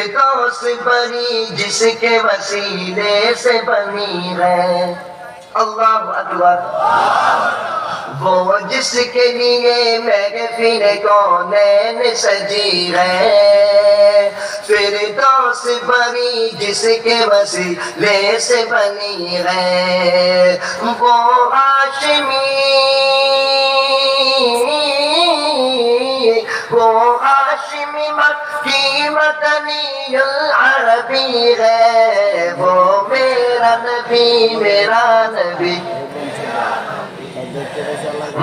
فردوس بنی جس کے وسیلے سے بنی ہے. اللہ اکبر. وہ جس کے لیے محفل کونین سجی ہے. فردوس بنی جس کے وسیلے سے بنی ہے. وہ ہاشمی، وہ ہاشمی مکی مدنی العربی ہے. وہ میرا نبی، میرا نبی،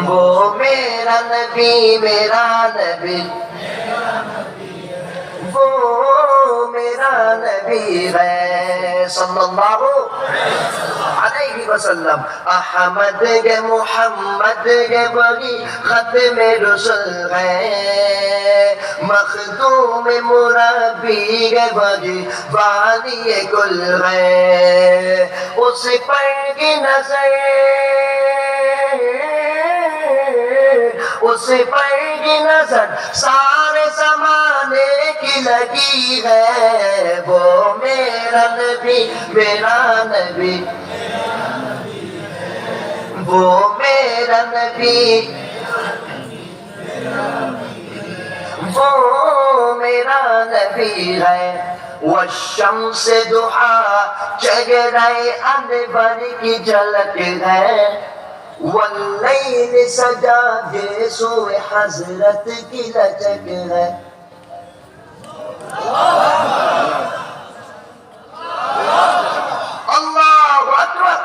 وہ میرا نبی، میرا نبی، وہ میرا نبی ہے صلی اللہ علیہ وسلم. احمد کے محمد کے بڑی ختم رسل ہے. مخدوم مربی کے بڑی والی کل ہے. اس پر کی نظر، اس پر کی نظر سارے زمانے کی لگی ہے. وہ میرا نبی، میرا نبی، وہ میرا نبی، وہ میرا نبی ہے. والشمس ضحا چہرۂ انور کی جھلک ہے. واللیل سجا جیسو حضرت کی لچک ہے. اللہ اکبر.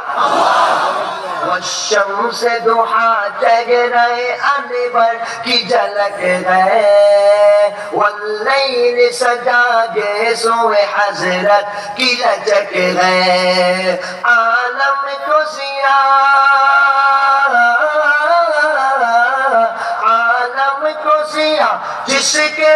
والشمس ضحا چہرۂ انور کی جھلک ہے. واللیل سجا جیسو حضرت کی لچک ہے. عالم کو ضیاء، عالم کو ضیاء جس کے